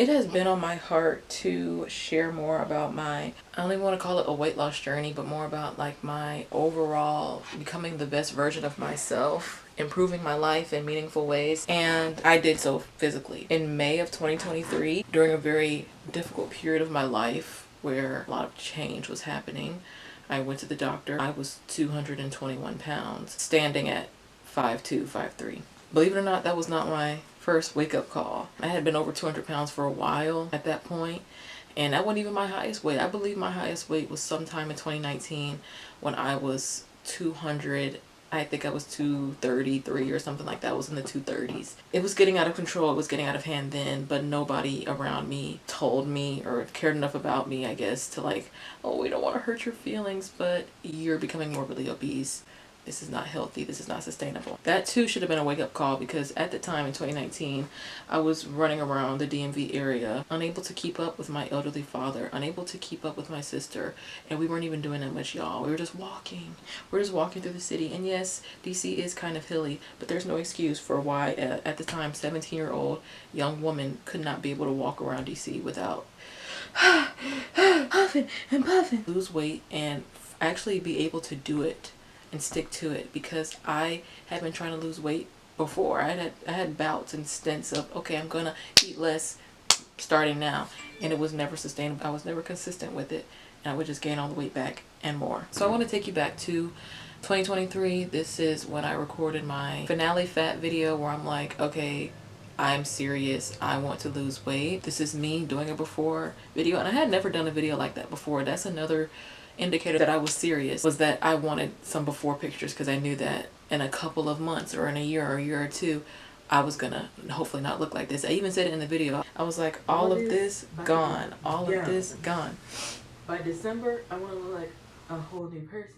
It has been on my heart to share more about I don't even want to call it a weight loss journey, but more about like my overall becoming the best version of myself, improving my life in meaningful ways. And I did so physically. In May of 2023, during a very difficult period of my life where a lot of change was happening, I went to the doctor. I was 221 pounds, standing at 5'2", 5'3". Believe it or not, that was not my first wake-up call. I had been over 200 pounds for a while at that point, and that wasn't even my highest weight. I believe my highest weight was sometime in 2019 when I was 200. I think I was 233 or something like that. I was in the 230s. It was getting out of control. It was getting out of hand then, but nobody around me told me or cared enough about me, I guess, to like, oh, we don't want to hurt your feelings, but you're becoming morbidly obese. This is not healthy. This is not sustainable. That too should have been a wake-up call, because at the time in 2019, I was running around the DMV area, unable to keep up with my elderly father, unable to keep up with my sister, and we weren't even doing that much, y'all. We were just walking. We're just walking through the city, and yes, DC is kind of hilly, but there's no excuse for why, at the time, 17-year-old young woman could not be able to walk around DC without huffing and puffing. Lose weight and actually be able to do it and stick to it, because I had been trying to lose weight before. I had bouts and stints of, okay, I'm gonna eat less starting now, and it was never sustainable. I was never consistent with it, and I would just gain all the weight back and more. So I want to take you back to 2023. This is when I recorded my finale fat video where I'm like, okay, I'm serious. I want to lose weight. This is me doing a before video, and I had never done a video like that before. That's another indicator that I was serious, was that I wanted some before pictures, because I knew that in a couple of months or in a year or two, I was gonna hopefully not look like this. I even said it in the video. I was like, all of this gone. All of this gone. By December, I want to look like a whole new person.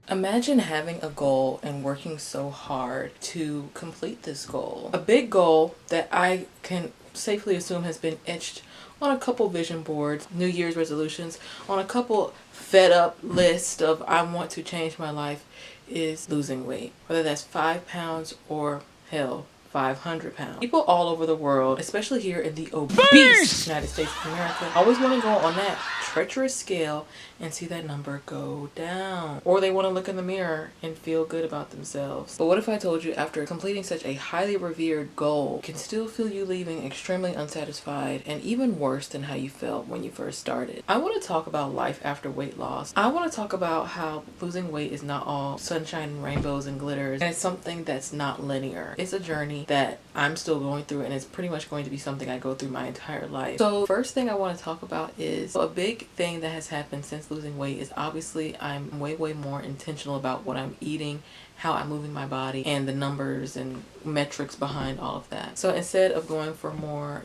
Imagine having a goal and working so hard to complete this goal. A big goal that I can safely assume has been etched on a couple vision boards, New Year's resolutions, on a couple fed up list of I want to change my life, is losing weight. Whether that's 5 pounds or hell, 500 pounds. People all over the world, especially here in the obese United States of America, always want to go on that treacherous scale and see that number go down. Or they want to look in the mirror and feel good about themselves. But what if I told you, after completing such a highly revered goal, can still feel you leaving extremely unsatisfied and even worse than how you felt when you first started? I want to talk about life after weight loss. I want to talk about how losing weight is not all sunshine and rainbows and glitters, and it's something that's not linear. It's a journey that I'm still going through, and it's pretty much going to be something I go through my entire life. So first thing I want to talk about is a big thing that has happened since losing weight is obviously I'm way more intentional about what I'm eating, how I'm moving my body, and the numbers and metrics behind all of that. So instead of going for more,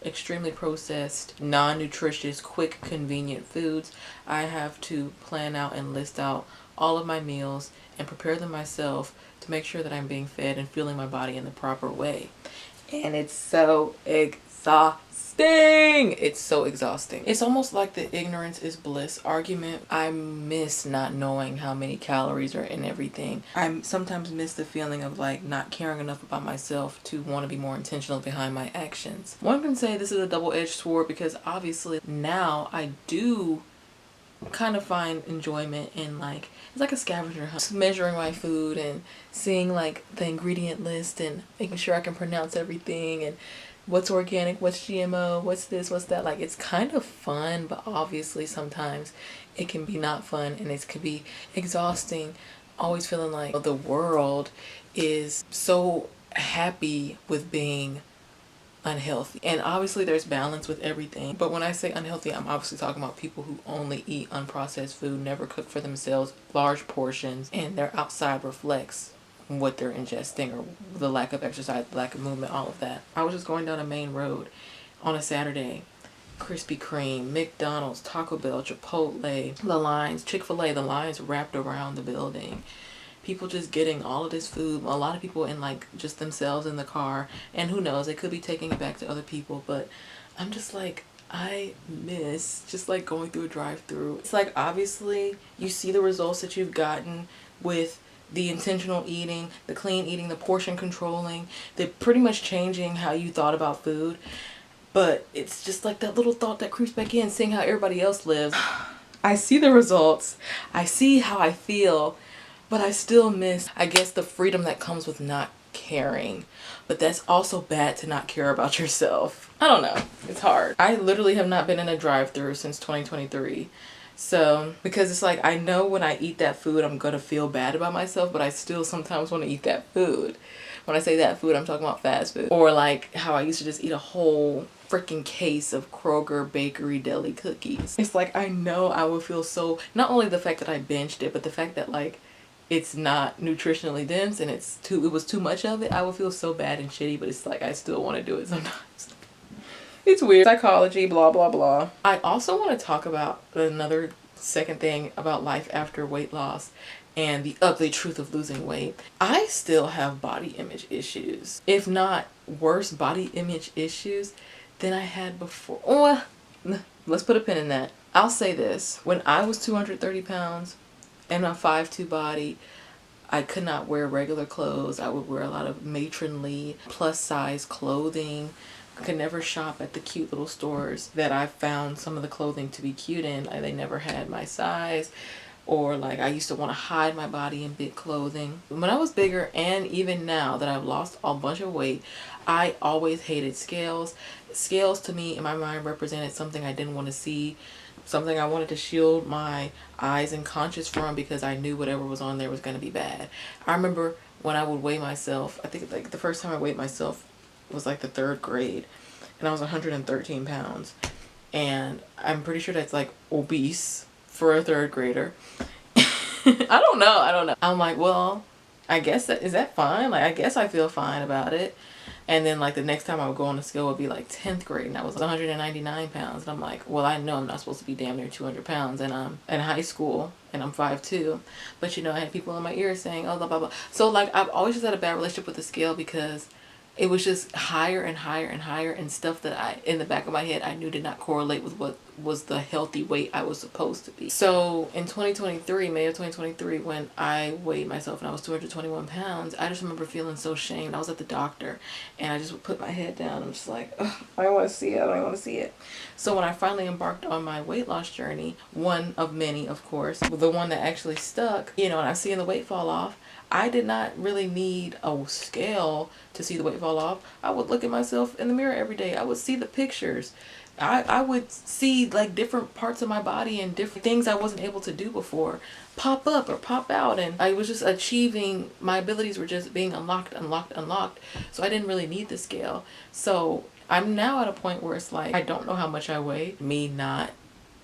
extremely processed, non-nutritious, quick, convenient foods, I have to plan out and list out all of my meals and prepare them myself to make sure that I'm being fed and fueling my body in the proper way. And it's so exhausting. It's so exhausting. It's almost like the ignorance is bliss argument. I miss not knowing how many calories are in everything. I sometimes miss the feeling of like not caring enough about myself to want to be more intentional behind my actions. One can say this is a double-edged sword, because obviously now I do kind of find enjoyment in like, it's like a scavenger hunt, measuring my food and seeing like the ingredient list and making sure I can pronounce everything and what's organic, what's GMO, what's this, what's that. Like, it's kind of fun, but obviously sometimes it can be not fun, and it could be exhausting, always feeling like the world is so happy with being unhealthy. And obviously there's balance with everything, but when I say unhealthy, I'm obviously talking about people who only eat unprocessed food, never cook for themselves, large portions, and their outside reflects what they're ingesting, or the lack of exercise, the lack of movement, all of that. I was just going down a main road on a Saturday. Krispy Kreme, McDonald's, Taco Bell, Chipotle, the lines, Chick-fil-A, the lines wrapped around the building. People just getting all of this food. A lot of people in like just themselves in the car, and who knows, they could be taking it back to other people, but I'm just like, I miss just like going through a drive-through. It's like, obviously you see the results that you've gotten with the intentional eating, the clean eating, the portion controlling, the pretty much changing how you thought about food. But it's just like that little thought that creeps back in, seeing how everybody else lives. I see the results. I see how I feel, but I still miss, I guess, the freedom that comes with not caring. But that's also bad to not care about yourself. I don't know. It's hard. I literally have not been in a drive-thru since 2023. So, because it's like, I know when I eat that food, I'm gonna feel bad about myself, but I still sometimes want to eat that food. When I say that food, I'm talking about fast food. Or like how I used to just eat a whole freaking case of Kroger bakery deli cookies. It's like, I know I would feel so, not only the fact that I binged it, but the fact that like it's not nutritionally dense and it was too much of it, I would feel so bad and shitty, but it's like I still want to do it sometimes. It's weird. Psychology, blah blah blah. I also want to talk about another second thing about life after weight loss and the ugly truth of losing weight. I still have body image issues, if not worse body image issues than I had before. Oh, let's put a pin in that. I'll say this. When I was 230 pounds and a 5'2" body, I could not wear regular clothes. I would wear a lot of matronly plus size clothing. I could never shop at the cute little stores that I found some of the clothing to be cute in. They never had my size. Or like I used to want to hide my body in big clothing. When I was bigger, and even now that I've lost a bunch of weight, I always hated scales. Scales to me in my mind represented something I didn't want to see, something I wanted to shield my eyes and conscience from, because I knew whatever was on there was going to be bad. I remember when I would weigh myself, I think like the first time I weighed myself was like the 3rd grade, and I was 113 pounds. And I'm pretty sure that's like obese for a 3rd grader. I don't know. I'm like, well, I guess is that fine? Like, I guess I feel fine about it. And then like the next time I would go on the scale would be like 10th grade, and I was 199 pounds. And I'm like, well, I know I'm not supposed to be damn near 200 pounds, and I'm in high school and I'm 5'2". But you know, I had people in my ear saying, oh, blah, blah, blah. So like, I've always just had a bad relationship with the scale, because it was just higher and higher and higher, and stuff that in the back of my head, I knew did not correlate with what was the healthy weight I was supposed to be. So in 2023, May of 2023, when I weighed myself and I was 221 pounds, I just remember feeling so shamed. I was at the doctor and I just would put my head down. I'm just like, ugh, I don't want to see it. I don't want to see it. So when I finally embarked on my weight loss journey, one of many, of course, the one that actually stuck, you know, and I'm seeing the weight fall off, I did not really need a scale to see the weight fall off. I would look at myself in the mirror every day. I would see the pictures. I would see like different parts of my body and different things I wasn't able to do before pop up or pop out, and I was just achieving, my abilities were just being unlocked. So I didn't really need the scale. So I'm now at a point where it's like, I don't know how much I weigh. Me not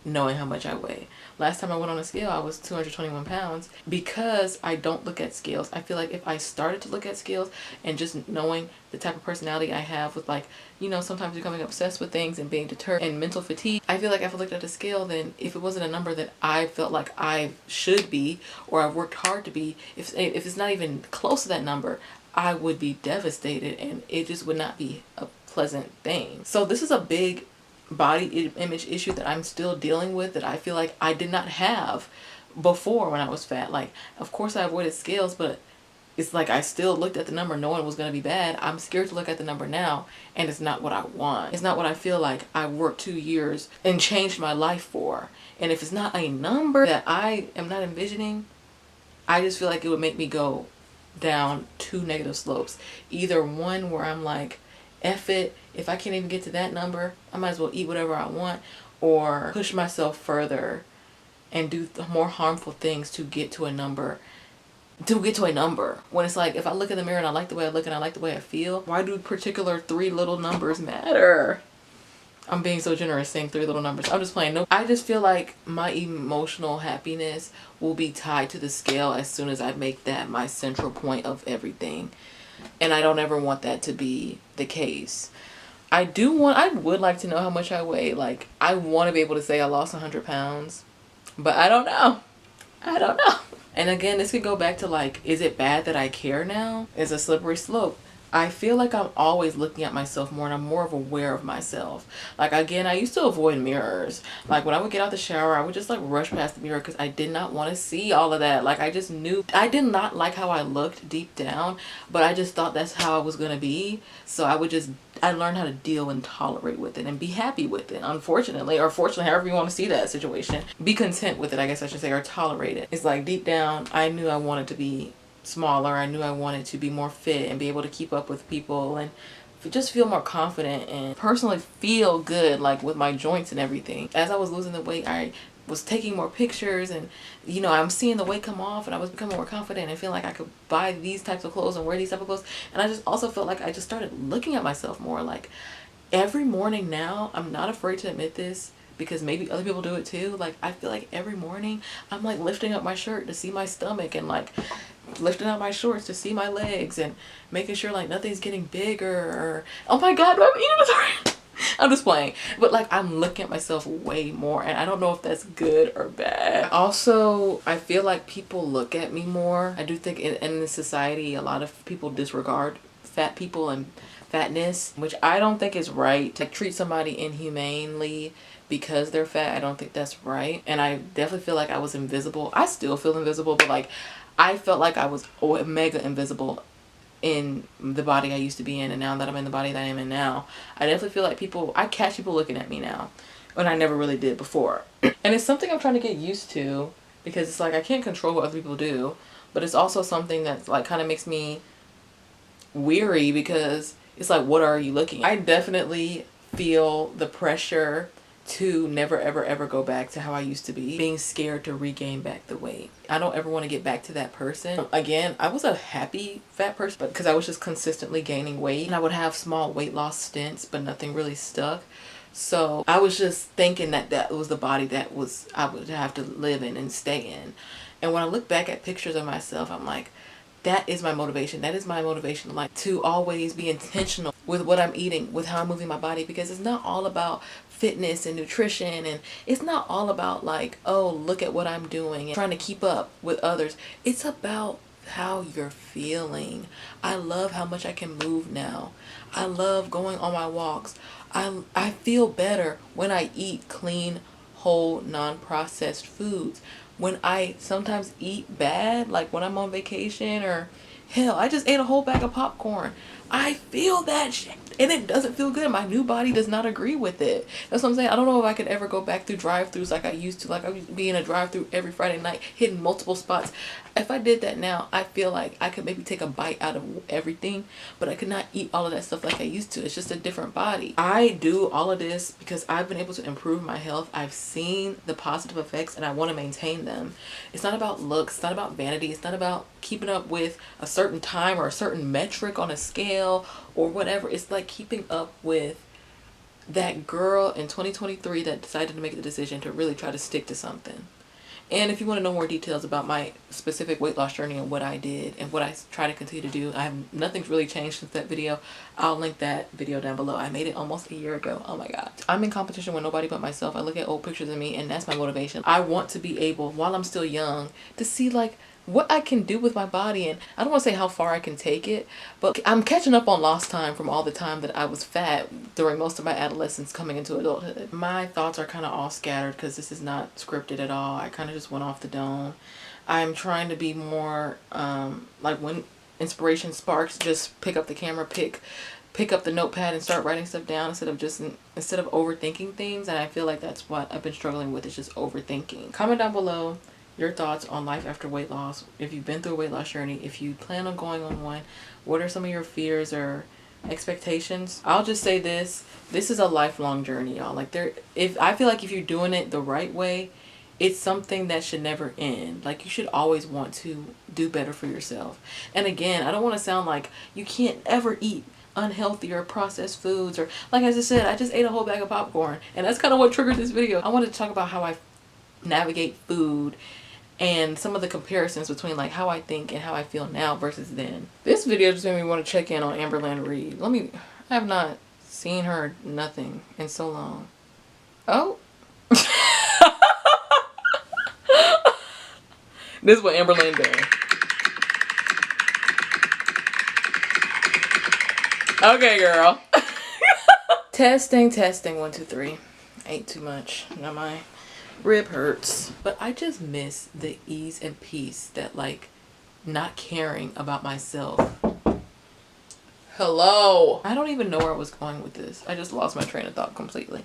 knowing how much I weigh. Last time I went on a scale, I was 221 pounds. Because I don't look at scales, I feel like if I started to look at scales, and just knowing the type of personality I have with, like, you know, sometimes becoming obsessed with things and being deterred and mental fatigue, I feel like if I looked at a scale, then if it wasn't a number that I felt like I should be, or I've worked hard to be, if it's not even close to that number, I would be devastated, and it just would not be a pleasant thing. So this is a big body image issue that I'm still dealing with, that I feel like I did not have before when I was fat. Like, of course I avoided scales, but it's like I still looked at the number knowing it was going to be bad. I'm scared to look at the number now, and it's not what I want. It's not what I feel like I worked 2 years and changed my life for. And if it's not a number that I am not envisioning, I just feel like it would make me go down 2 negative slopes. Either one where I'm like, F it, if I can't even get to that number, I might as well eat whatever I want, or push myself further and do more harmful things to get to a number. When it's like, if I look in the mirror and I like the way I look and I like the way I feel, why do particular 3 little numbers matter? I'm being so generous saying 3 little numbers. I'm just playing. No, I just feel like my emotional happiness will be tied to the scale as soon as I make that my central point of everything. And I don't ever want that to be the case. I would like to know how much I weigh. Like, I want to be able to say I lost 100 pounds, but I don't know. And again, this could go back to like, is it bad that I care now? It's a slippery slope. I feel like I'm always looking at myself more, and I'm more of aware of myself. Like, again, I used to avoid mirrors. Like, when I would get out the shower, I would just like rush past the mirror because I did not want to see all of that. Like, I just knew I did not like how I looked deep down, but I just thought that's how I was going to be. So I would just I learned how to deal and tolerate with it and be happy with it, unfortunately, or fortunately, however you want to see that situation. Be content with it, I guess I should say, or tolerate it. It's like deep down, I knew I wanted to be smaller. I knew I wanted to be more fit and be able to keep up with people and just feel more confident and personally feel good, like with my joints and everything. As I was losing the weight, I was taking more pictures, and you know, I'm seeing the weight come off, and I was becoming more confident and feeling like I could buy these types of clothes and wear these type of clothes. And I just also felt like I just started looking at myself more. Like every morning now, I'm not afraid to admit this because maybe other people do it too. Like I feel like every morning I'm like lifting up my shirt to see my stomach, and like lifting up my shorts to see my legs, and making sure like nothing's getting bigger, or oh my god, do I eat it? I'm just playing, but like I'm looking at myself way more, and I don't know if that's good or bad. Also, I feel like people look at me more. I do think in this society, a lot of people disregard fat people and fatness, which I don't think is right. To treat somebody inhumanely because they're fat, I don't think that's right. And I definitely feel like I was invisible. I still feel invisible, but like I felt like I was mega invisible in the body I used to be in, and now that I'm in the body that I am in now, I definitely feel like I catch people looking at me now when I never really did before. And it's something I'm trying to get used to, because it's like I can't control what other people do, but it's also something that's like kind of makes me weary, because it's like, what are you looking at? I definitely feel the pressure to never ever ever go back to how I used to be, being scared to regain back the weight. I don't ever want to get back to that person again. I was a happy fat person, but because I was just consistently gaining weight, and I would have small weight loss stints, but nothing really stuck. So I was just thinking that that was the body that I would have to live in and stay in. And when I look back at pictures of myself, I'm like, that is my motivation. That is my motivation, like to always be intentional with what I'm eating, with how I'm moving my body, because it's not all about fitness and nutrition, and it's not all about like, oh, look at what I'm doing and trying to keep up with others. It's about how you're feeling. I love how much I can move now. I love going on my walks. I feel better when I eat clean, whole, non-processed foods. When I sometimes eat bad, like when I'm on vacation, or hell, I just ate a whole bag of popcorn, I feel that shit, and it doesn't feel good. My new body does not agree with it. That's what I'm saying. I don't know if I could ever go back through drive-thrus like I used to. Like I used to be in a drive-thru every Friday night, hitting multiple spots. If I did that now, I feel like I could maybe take a bite out of everything, but I could not eat all of that stuff like I used to. It's just a different body. I do all of this because I've been able to improve my health. I've seen the positive effects, and I want to maintain them. It's not about looks. It's not about vanity. It's not about keeping up with a certain time or a certain metric on a scale or whatever. It's like keeping up with that girl in 2023 that decided to make the decision to really try to stick to something. And if you want to know more details about my specific weight loss journey and what I did and what I try to continue to do, nothing's really changed since that video. I'll link that video down below. I made it almost a year ago. Oh my god. I'm in competition with nobody but myself. I look at old pictures of me, and that's my motivation. I want to be able, while I'm still young, to see like what I can do with my body. And I don't want to say how far I can take it, but I'm catching up on lost time from all the time that I was fat during most of my adolescence coming into adulthood. My thoughts are kind of all scattered because this is not scripted at all. I kind of just went off the dome. I'm trying to be more like when inspiration sparks, just pick up the camera, pick up the notepad and start writing stuff down instead of overthinking things. And I feel like that's what I've been struggling with, is just overthinking. Comment down below your thoughts on life after weight loss. If you've been through a weight loss journey, if you plan on going on one, what are some of your fears or expectations? I'll just say this is a lifelong journey, y'all. Like I feel like if you're doing it the right way, it's something that should never end. Like you should always want to do better for yourself. And again, I don't want to sound like you can't ever eat unhealthy or processed foods, or like I just said, I just ate a whole bag of popcorn, and that's kind of what triggered this video. I wanted to talk about how I navigate food and some of the comparisons between like how I think and how I feel now versus then. This video just made me want to check in on Amberland Reed. I have not seen her nothing in so long. Oh. This is what Amberland doing. Okay, girl. Testing, 1, 2, 3. Ate too much. Now my rib hurts. But I just miss the ease and peace that like not caring about myself Hello. I don't even know where I was going with this. I just lost my train of thought completely.